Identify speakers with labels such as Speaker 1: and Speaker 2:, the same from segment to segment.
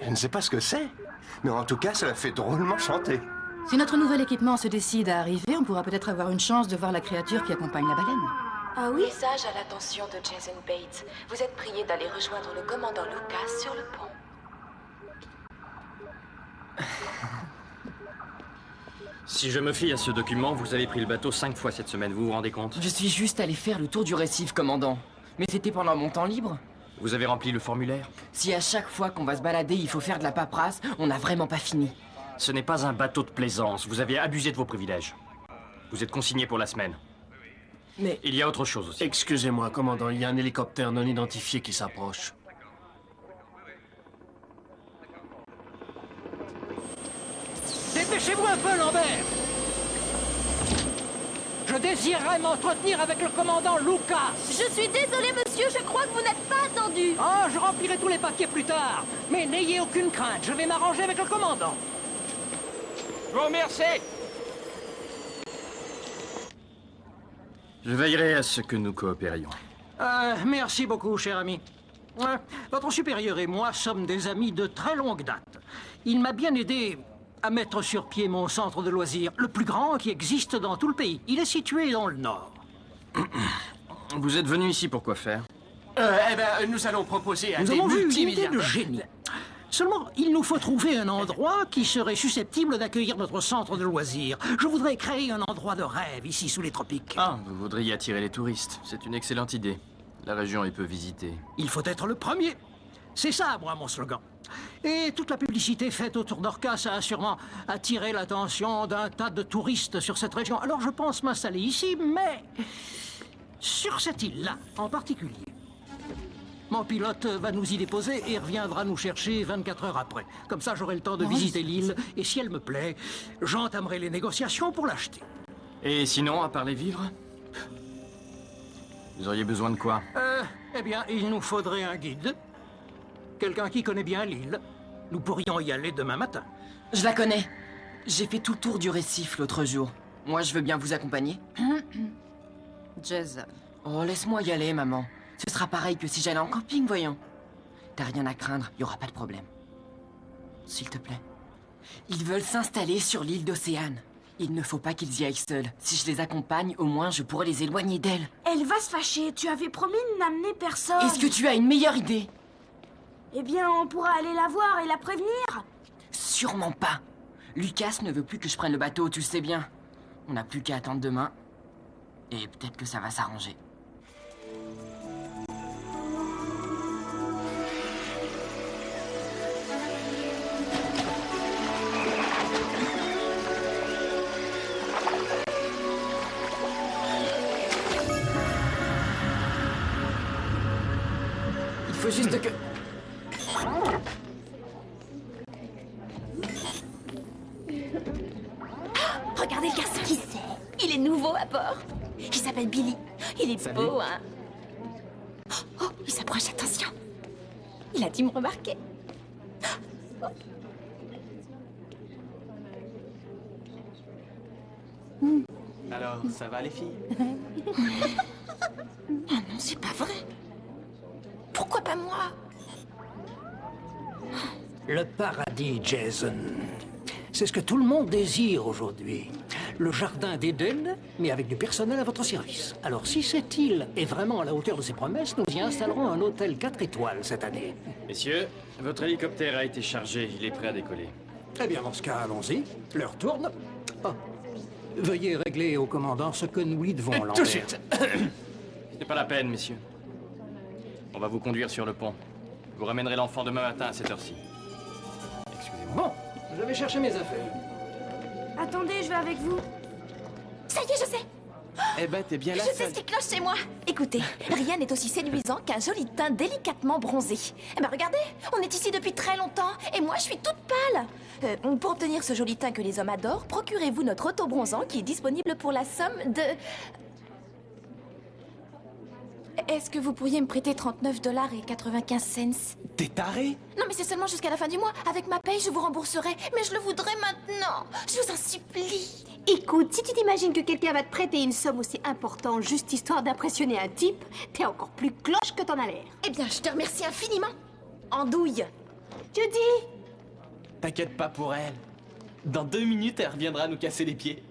Speaker 1: Je ne sais pas ce que c'est, mais en tout cas, ça la fait drôlement chanter.
Speaker 2: Si notre nouvel équipement se décide à arriver, on pourra peut-être avoir une chance de voir la créature qui accompagne la baleine.
Speaker 3: Ah oui? Message à l'attention de Jason Bates. Vous êtes prié d'aller rejoindre le commandant Lucas sur le pont.
Speaker 4: Si je me fie à ce document, vous avez pris le bateau 5 fois cette semaine, vous vous rendez compte?
Speaker 5: Je suis juste allé faire le tour du récif, commandant. Mais c'était pendant mon temps libre.
Speaker 4: Vous avez rempli le formulaire?
Speaker 5: Si à chaque fois qu'on va se balader, il faut faire de la paperasse, on n'a vraiment pas fini.
Speaker 4: Ce n'est pas un bateau de plaisance, vous avez abusé de vos privilèges. Vous êtes consigné pour la semaine.
Speaker 5: Mais...
Speaker 4: Il y a autre chose aussi.
Speaker 6: Excusez-moi, commandant, il y a un hélicoptère non identifié qui s'approche.
Speaker 7: Dépêchez-vous un peu, Lambert! Je désirerais m'entretenir avec le commandant Lucas.
Speaker 8: Je suis désolé, monsieur, je crois que vous n'êtes pas attendu.
Speaker 7: Oh, je remplirai tous les papiers plus tard. Mais n'ayez aucune crainte, je vais m'arranger avec le commandant.
Speaker 4: Je vous remercie. Je veillerai à ce que nous coopérions.
Speaker 7: Merci beaucoup, cher ami. Votre supérieur et moi sommes des amis de très longue date. Il m'a bien aidé à mettre sur pied mon centre de loisirs, le plus grand qui existe dans tout le pays. Il est situé dans le nord.
Speaker 4: Vous êtes venu ici pour quoi faire?
Speaker 6: Nous allons proposer à
Speaker 7: Nous
Speaker 6: des
Speaker 7: avons vu une idée
Speaker 6: multimilliardaires...
Speaker 7: de génie. Seulement, il nous faut trouver un endroit qui serait susceptible d'accueillir notre centre de loisirs. Je voudrais créer un endroit de rêve ici sous les tropiques.
Speaker 4: Ah, vous voudriez attirer les touristes. C'est une excellente idée. La région est peu visitée.
Speaker 7: Il faut être le premier. C'est ça, moi, mon slogan. Et toute la publicité faite autour d'Orcas a sûrement attiré l'attention d'un tas de touristes sur cette région. Alors je pense m'installer ici, mais sur cette île-là en particulier. Mon pilote va nous y déposer et reviendra nous chercher 24 heures après. Comme ça, j'aurai le temps de visiter l'île. Et si elle me plaît, j'entamerai les négociations pour l'acheter.
Speaker 4: Et sinon, à part les vivres? Vous auriez besoin de quoi?
Speaker 7: Eh bien, il nous faudrait un guide. Quelqu'un qui connaît bien l'île. Nous pourrions y aller demain matin.
Speaker 5: Je la connais. J'ai fait tout le tour du récif l'autre jour. Moi, je veux bien vous accompagner.
Speaker 2: Jason.
Speaker 5: Oh, laisse-moi y aller, maman. Ce sera pareil que si j'allais en camping, voyons. T'as rien à craindre, il y aura pas de problème. S'il te plaît. Ils veulent s'installer sur l'île d'Océane. Il ne faut pas qu'ils y aillent seuls. Si je les accompagne, au moins je pourrai les éloigner d'elle.
Speaker 8: Elle va se fâcher, tu avais promis de n'amener personne.
Speaker 5: Est-ce que tu as une meilleure idée?
Speaker 8: Eh bien, on pourra aller la voir et la prévenir.
Speaker 5: Sûrement pas. Lucas ne veut plus que je prenne le bateau, tu le sais bien. On n'a plus qu'à attendre demain. Et peut-être que ça va s'arranger. Il faut juste que...
Speaker 8: Regardez le garçon. Qui c'est? Il est nouveau à bord. Il s'appelle Billy. Il est beau, hein? Oh, il s'approche, attention. Il a dû me remarquer.
Speaker 6: Alors, ça va les filles?
Speaker 8: Oh non, c'est pas vrai. Pourquoi pas moi?
Speaker 7: Le paradis, Jason. C'est ce que tout le monde désire aujourd'hui. Le jardin d'Éden, mais avec du personnel à votre service. Alors, si cette île est vraiment à la hauteur de ses promesses, nous y installerons un hôtel 4 étoiles cette année.
Speaker 4: Messieurs, votre hélicoptère a été chargé, il est prêt à décoller.
Speaker 7: Eh bien, dans ce cas, allons-y. L'heure tourne. Oh. Veuillez régler au commandant ce que nous lui devons, Lambert.
Speaker 4: Tout de suite. Ce n'est pas la peine, messieurs. On va vous conduire sur le pont. Vous ramènerez l'enfant demain matin à cette heure-ci. Excusez-moi.
Speaker 7: Bon, je vais chercher mes affaires.
Speaker 8: Attendez, je vais avec vous. Ça y est, je sais.
Speaker 6: Eh ben, t'es bien là
Speaker 8: Je sais ce qui cloche chez moi. Écoutez, rien n'est aussi séduisant qu'un joli teint délicatement bronzé. Eh ben regardez, on est ici depuis très longtemps et moi je suis toute pâle. Pour obtenir ce joli teint que les hommes adorent, procurez-vous notre auto-bronzant qui est disponible pour la somme de... Est-ce que vous pourriez me prêter 39,95 $?
Speaker 6: T'es taré?
Speaker 8: Non mais c'est seulement jusqu'à la fin du mois. Avec ma paye, je vous rembourserai. Mais je le voudrais maintenant. Je vous en supplie.
Speaker 9: Écoute, si tu t'imagines que quelqu'un va te prêter une somme aussi importante juste histoire d'impressionner un type, t'es encore plus cloche que t'en as l'air.
Speaker 8: Eh bien, je te remercie infiniment. Andouille.
Speaker 9: Judy!
Speaker 10: T'inquiète pas pour elle. Dans 2 minutes, elle reviendra nous casser les pieds.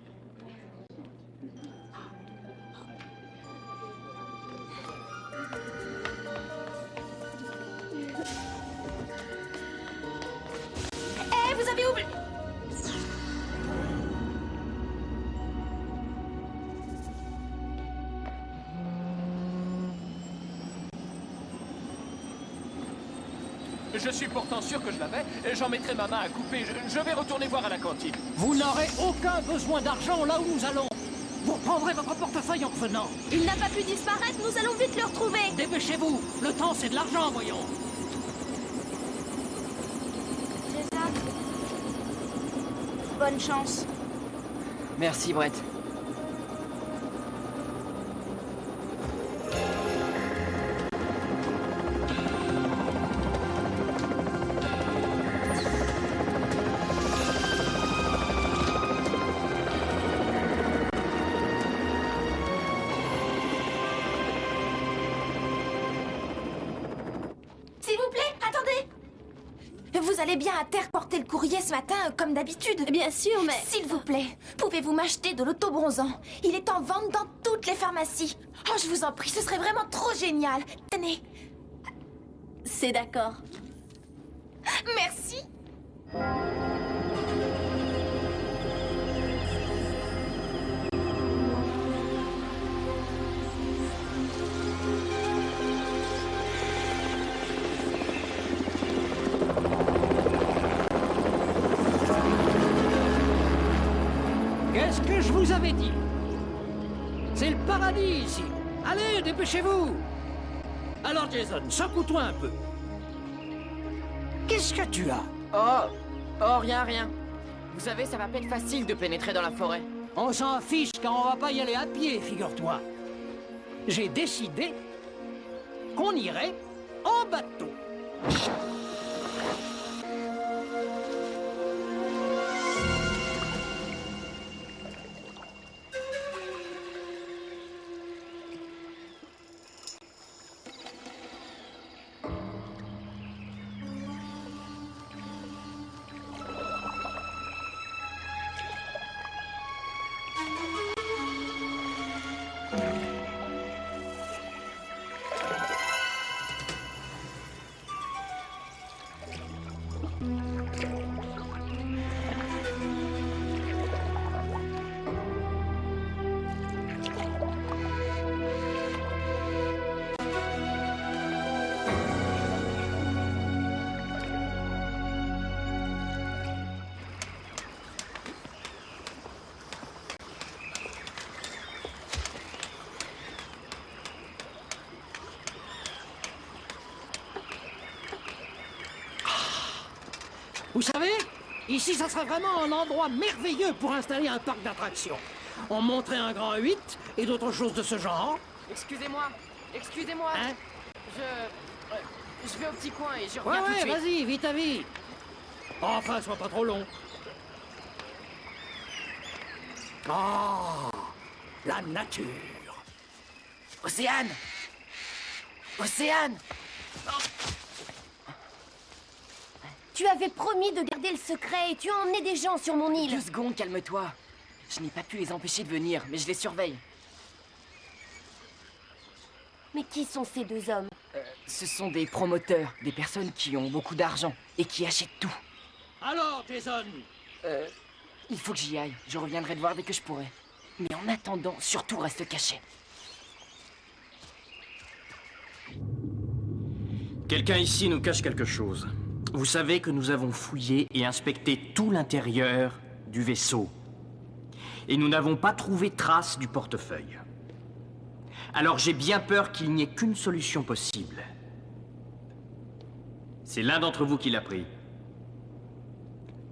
Speaker 8: Eh, vous avez oublié...
Speaker 10: Je suis pourtant sûr que je l'avais, et j'en mettrai ma main à couper. Je vais retourner voir à la cantine.
Speaker 7: Vous n'aurez aucun besoin d'argent là où nous allons. Vous reprendrez votre portefeuille en revenant.
Speaker 8: Il n'a pas pu disparaître, nous allons vite le retrouver.
Speaker 7: Dépêchez-vous. Le temps, c'est de l'argent, voyons.
Speaker 9: Jason. Bonne chance.
Speaker 5: Merci, Brett.
Speaker 8: S'il vous plaît, attendez. Vous allez bien à terre porter le courrier ce matin, comme d'habitude?
Speaker 9: Bien sûr, mais...
Speaker 8: S'il vous plaît, pouvez-vous m'acheter de l'autobronzant? Il est en vente dans toutes les pharmacies. Oh, je vous en prie, ce serait vraiment trop génial. Tenez.
Speaker 9: C'est d'accord.
Speaker 8: Merci.
Speaker 7: Qu'est-ce que je vous avais dit? C'est le paradis ici. Allez, dépêchez-vous. Alors, Jason, secoue-toi un peu. Qu'est-ce que tu as?
Speaker 5: Oh, rien. Vous savez, ça va pas être facile de pénétrer dans la forêt.
Speaker 7: On s'en fiche quand on va pas y aller à pied, figure-toi. J'ai décidé qu'on irait en bateau. Vous savez, ici, ça serait vraiment un endroit merveilleux pour installer un parc d'attractions. On monterait un grand 8 et d'autres choses de ce genre.
Speaker 5: Excusez-moi.
Speaker 7: Hein?
Speaker 5: Je vais au petit coin et je reviens tout de
Speaker 7: Ouais,
Speaker 5: suite.
Speaker 7: vas-y, vite à vite. Enfin, sois pas trop long. Ah, la nature.
Speaker 5: Océane!
Speaker 9: Tu avais promis de garder le secret et tu as emmené des gens sur mon île.
Speaker 5: 2 secondes, calme-toi. Je n'ai pas pu les empêcher de venir, mais je les surveille.
Speaker 9: Mais qui sont ces 2 hommes?
Speaker 5: Ce sont des promoteurs, des personnes qui ont beaucoup d'argent et qui achètent tout.
Speaker 7: Alors, Jason,
Speaker 5: Il faut que j'y aille. Je reviendrai te voir dès que je pourrai. Mais en attendant, surtout reste caché.
Speaker 4: Quelqu'un ici nous cache quelque chose. Vous savez que nous avons fouillé et inspecté tout l'intérieur du vaisseau. Et nous n'avons pas trouvé trace du portefeuille. Alors j'ai bien peur qu'il n'y ait qu'une solution possible. C'est l'un d'entre vous qui l'a pris.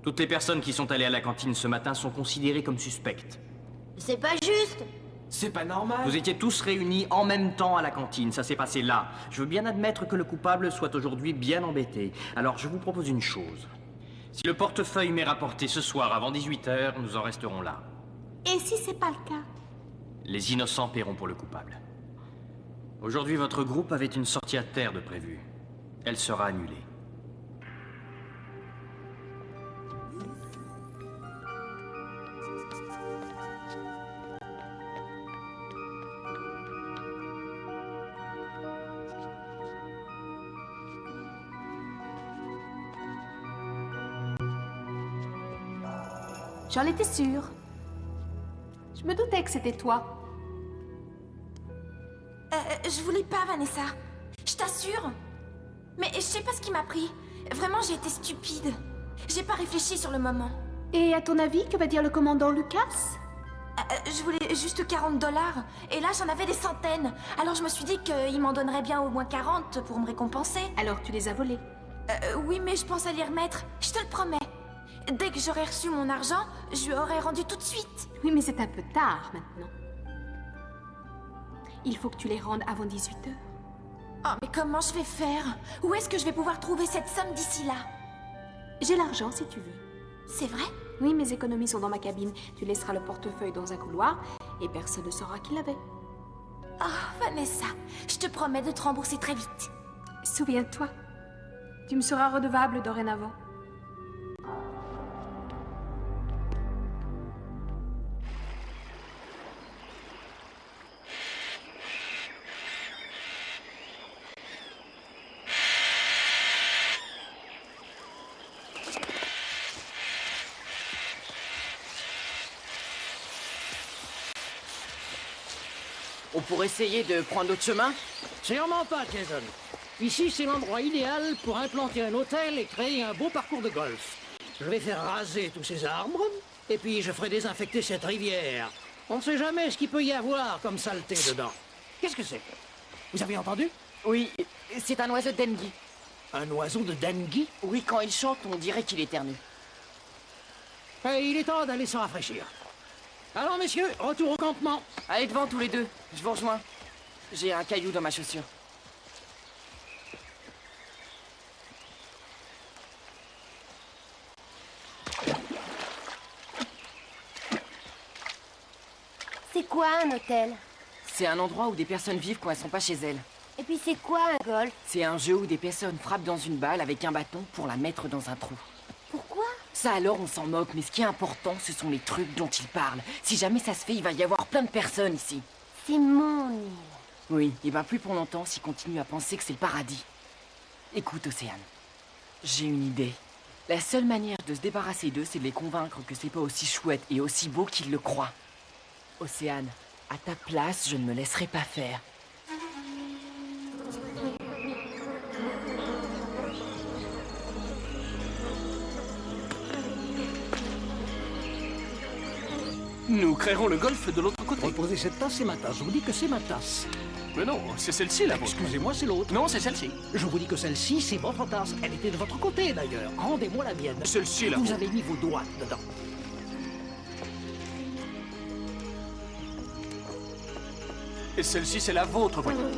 Speaker 4: Toutes les personnes qui sont allées à la cantine ce matin sont considérées comme suspectes.
Speaker 9: C'est pas juste.
Speaker 10: C'est pas normal.
Speaker 4: Vous étiez tous réunis en même temps à la cantine, ça s'est passé là. Je veux bien admettre que le coupable soit aujourd'hui bien embêté. Alors je vous propose une chose. Si le portefeuille m'est rapporté ce soir avant 18h, nous en resterons là.
Speaker 9: Et si c'est pas le cas?
Speaker 4: Les innocents paieront pour le coupable. Aujourd'hui, votre groupe avait une sortie à terre de prévue. Elle sera annulée.
Speaker 9: J'en étais sûre. Je me doutais que c'était toi.
Speaker 8: Je voulais pas, Vanessa. Je t'assure. Mais je sais pas ce qui m'a pris. Vraiment, j'ai été stupide. J'ai pas réfléchi sur le moment.
Speaker 9: Et à ton avis, que va dire le commandant Lucas?
Speaker 8: Je voulais juste $40. Et là, j'en avais des centaines. Alors je me suis dit qu'il m'en donnerait bien au moins 40 pour me récompenser.
Speaker 9: Alors tu les as volés?
Speaker 8: Oui, mais je pense à les remettre. Je te le promets. Dès que j'aurai reçu mon argent, je lui aurai rendu tout de suite.
Speaker 9: Oui, mais c'est un peu tard maintenant. Il faut que tu les rendes avant 18h.
Speaker 8: Oh, mais comment je vais faire? Où est-ce que je vais pouvoir trouver cette somme d'ici là?
Speaker 9: J'ai l'argent si tu veux.
Speaker 8: C'est vrai?
Speaker 9: Oui, mes économies sont dans ma cabine. Tu laisseras le portefeuille dans un couloir et personne ne saura qui l'avait.
Speaker 8: Oh, Vanessa, je te promets de te rembourser très vite.
Speaker 9: Souviens-toi, tu me seras redevable dorénavant.
Speaker 5: On pourrait essayer de prendre l'autre chemin?
Speaker 7: Sûrement pas, Jason. Ici, c'est l'endroit idéal pour implanter un hôtel et créer un beau parcours de golf. Je vais faire raser tous ces arbres, et puis je ferai désinfecter cette rivière. On ne sait jamais ce qu'il peut y avoir comme saleté dedans. Qu'est-ce que c'est? Vous avez entendu?
Speaker 5: Oui, c'est un oiseau de dengue.
Speaker 7: Un oiseau de dengue?
Speaker 5: Oui, quand il chante, on dirait qu'il éternue.
Speaker 7: Et il est temps d'aller se rafraîchir. Alors, messieurs, retour au campement.
Speaker 5: Allez devant tous les deux, je vous rejoins. J'ai un caillou dans ma chaussure.
Speaker 11: C'est quoi un hôtel?
Speaker 5: C'est un endroit où des personnes vivent quand elles sont pas chez elles.
Speaker 11: Et puis c'est quoi un golf?
Speaker 5: C'est un jeu où des personnes frappent dans une balle avec un bâton pour la mettre dans un trou.
Speaker 11: Pourquoi?
Speaker 5: Ça alors on s'en moque, mais ce qui est important, ce sont les trucs dont ils parlent. Si jamais ça se fait, il va y avoir plein de personnes ici.
Speaker 11: C'est mon île.
Speaker 5: Oui, et ben plus pour longtemps s'ils continuent à penser que c'est le paradis. Écoute, Océane, j'ai une idée. La seule manière de se débarrasser d'eux, c'est de les convaincre que c'est pas aussi chouette et aussi beau qu'ils le croient. Océane, à ta place, je ne me laisserai pas faire.
Speaker 10: Nous créerons le golf de l'autre côté.
Speaker 7: Reposez cette tasse, c'est ma tasse. Je vous dis que c'est ma tasse.
Speaker 10: Mais non, c'est celle-ci, la vôtre.
Speaker 7: Excusez-moi, c'est l'autre.
Speaker 10: Non, c'est celle-ci.
Speaker 7: Je vous dis que celle-ci, c'est votre tasse. Elle était de votre côté, d'ailleurs. Rendez-moi la mienne.
Speaker 10: Celle-ci, la
Speaker 7: Vous
Speaker 10: vôtre.
Speaker 7: avez mis vos doigts dedans.
Speaker 10: Et celle-ci, c'est la vôtre, voyons.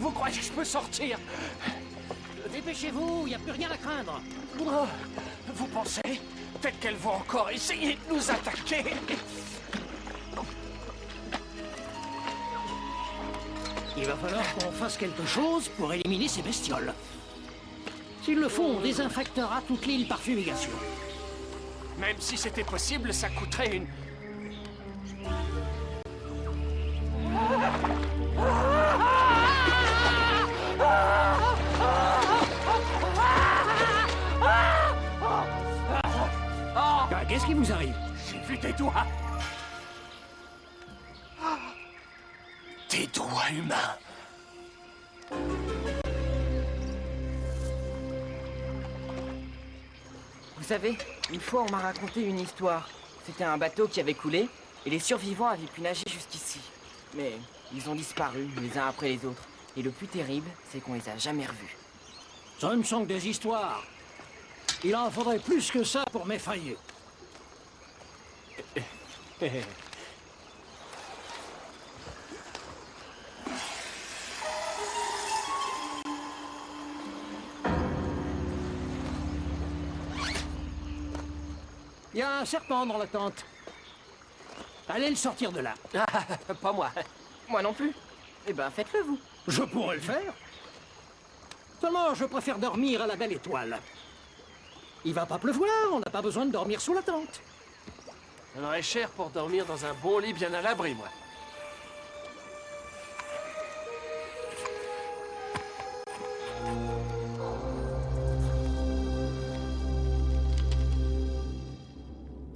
Speaker 10: Vous croyez que je peux sortir?
Speaker 7: Dépêchez-vous, il n'y a plus rien à craindre.
Speaker 10: Oh, vous pensez? Peut-être qu'elles vont encore essayer de nous attaquer.
Speaker 7: Il va falloir qu'on fasse quelque chose pour éliminer ces bestioles. S'il le faut, on désinfectera toute l'île par fumigation.
Speaker 10: Même si c'était possible, ça coûterait une...
Speaker 7: Qu'est-ce qui vous arrive?
Speaker 10: J'ai vu des doigts. Des doigts humains.
Speaker 5: Vous savez, une fois on m'a raconté une histoire. C'était un bateau qui avait coulé, et les survivants avaient pu nager jusqu'ici. Mais ils ont disparu, les uns après les autres. Et le plus terrible, c'est qu'on les a jamais revus.
Speaker 7: Ce ne sont que des histoires. Il en faudrait plus que ça pour m'effrayer. Il y a un serpent dans la tente. Allez le sortir de là.
Speaker 5: Pas moi. Moi non plus. Eh ben, faites-le, vous.
Speaker 7: Je pourrais le faire. Seulement, je préfère dormir à la belle étoile. Il va pas pleuvoir, on n'a pas besoin de dormir sous la tente.
Speaker 6: On aurait cher pour dormir dans un bon lit bien à l'abri, moi.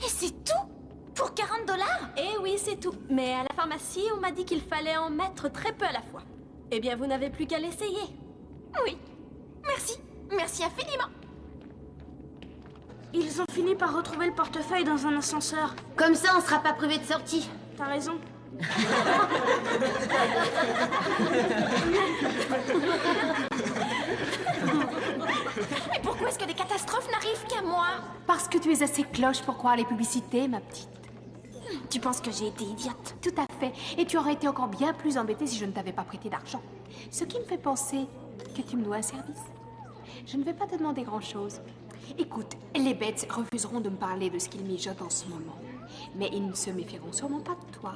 Speaker 8: Et c'est tout? Pour 40 $?
Speaker 12: Eh oui, c'est tout. Mais à la pharmacie, on m'a dit qu'il fallait en mettre très peu à la fois. Eh bien, vous n'avez plus qu'à l'essayer.
Speaker 8: Oui. Merci. Merci infiniment.
Speaker 13: Ils ont fini par retrouver le portefeuille dans un ascenseur.
Speaker 11: Comme ça, on sera pas privé de sortie.
Speaker 13: T'as raison.
Speaker 8: Mais pourquoi est-ce que des catastrophes n'arrivent qu'à moi?
Speaker 9: Parce que tu es assez cloche pour croire les publicités, ma petite.
Speaker 8: Tu penses que j'ai été idiote?
Speaker 9: Tout à fait. Et tu aurais été encore bien plus embêtée si je ne t'avais pas prêté d'argent. Ce qui me fait penser que tu me dois un service. Je ne vais pas te demander grand-chose. Écoute, les bêtes refuseront de me parler de ce qu'ils mijotent en ce moment. Mais ils ne se méfieront sûrement pas de toi.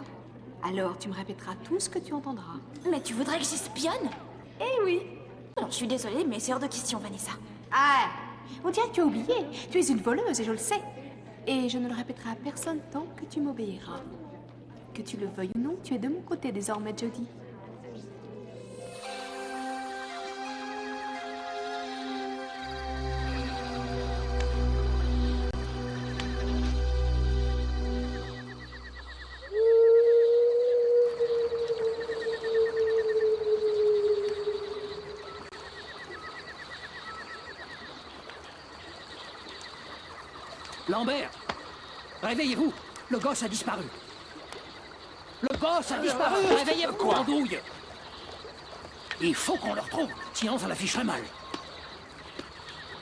Speaker 9: Alors tu me répéteras tout ce que tu entendras.
Speaker 8: Mais tu voudrais que j'espionne?
Speaker 9: Eh oui.
Speaker 8: Alors, je suis désolée, mais c'est hors de question, Vanessa.
Speaker 9: Ah, on dirait que tu as oublié. Tu es une voleuse et je le sais. Et je ne le répéterai à personne tant que tu m'obéiras. Que tu le veuilles ou non, tu es de mon côté désormais, Jodie.
Speaker 7: Lambert, réveillez-vous. Le gosse a disparu. Le gosse a disparu. Réveillez-vous, andouille. Il faut qu'on le retrouve, sinon ça l'afficherait mal.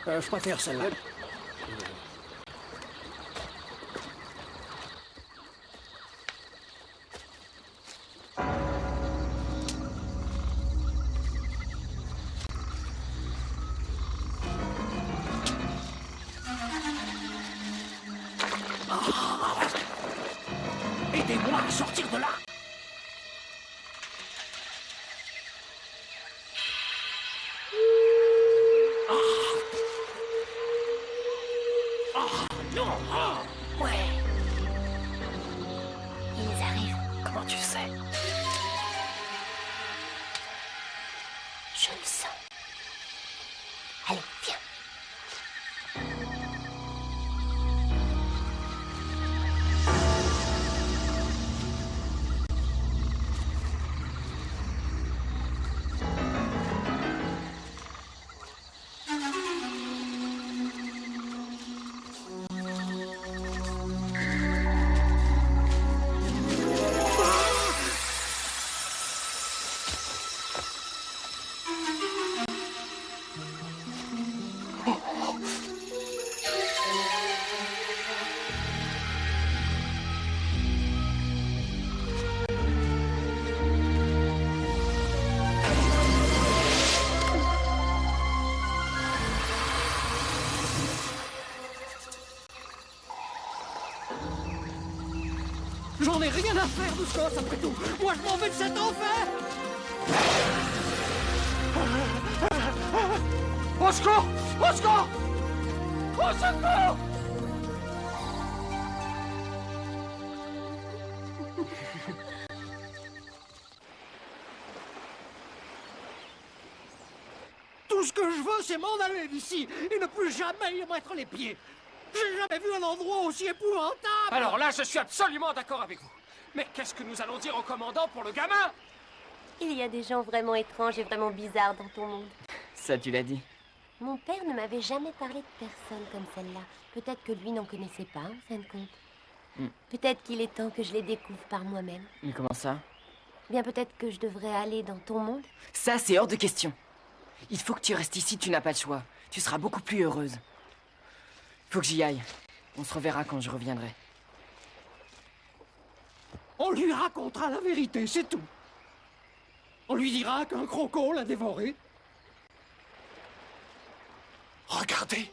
Speaker 7: Je préfère celle-là. Aidez-moi à sortir de là.
Speaker 8: Non. Ouais. Ils arrivent.
Speaker 3: Comment tu sais?
Speaker 8: Je le sens. Allez, viens.
Speaker 7: J'en ai rien à faire de ce gosse après tout. Moi, je m'en vais de cet enfer. Au secours! Au secours! Au secours! Tout ce que je veux, c'est m'en aller d'ici et ne plus jamais y mettre les pieds. J'ai jamais vu un endroit aussi épouvantable.
Speaker 10: Alors là, je suis absolument d'accord avec vous. Mais qu'est-ce que nous allons dire au commandant pour le gamin?
Speaker 11: Il y a des gens vraiment étranges et vraiment bizarres dans ton monde.
Speaker 5: Ça, tu l'as dit.
Speaker 11: Mon père ne m'avait jamais parlé de personne comme celle-là. Peut-être que lui n'en connaissait pas, en fin de compte. Peut-être qu'il est temps que je les découvre par moi-même.
Speaker 5: Mais comment ça?
Speaker 11: Bien, peut-être que je devrais aller dans ton monde.
Speaker 5: Ça, c'est hors de question. Il faut que tu restes ici, tu n'as pas le choix. Tu seras beaucoup plus heureuse. Faut que j'y aille. On se reverra quand je reviendrai.
Speaker 7: On lui racontera la vérité, c'est tout. On lui dira qu'un croco l'a dévoré.
Speaker 10: Regardez.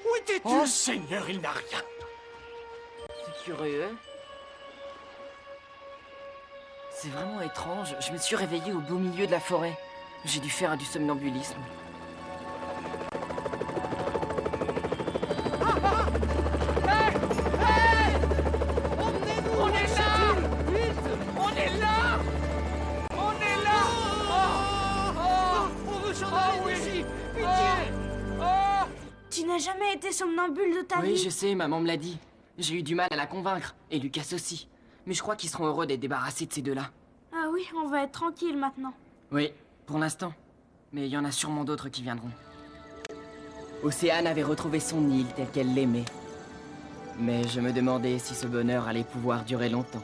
Speaker 10: Où étais-tu?
Speaker 5: Oh.
Speaker 10: Seigneur, il n'a rien.
Speaker 5: C'est curieux. C'est vraiment étrange. Je me suis réveillée au beau milieu de la forêt. J'ai dû faire du somnambulisme.
Speaker 10: On est là! On est là! On est là!
Speaker 7: On veut s'en aller d'ici!
Speaker 13: Tu n'as jamais été somnambule de ta
Speaker 5: Oui,
Speaker 13: vie.
Speaker 5: je sais, maman me l'a dit. J'ai eu du mal à la convaincre, et Lucas aussi. Mais je crois qu'ils seront heureux d'être débarrassés de ces deux-là.
Speaker 13: Ah oui, on va être tranquille maintenant.
Speaker 5: Oui, pour l'instant. Mais il y en a sûrement d'autres qui viendront. Océane avait retrouvé son île telle qu'elle l'aimait. Mais je me demandais si ce bonheur allait pouvoir durer longtemps.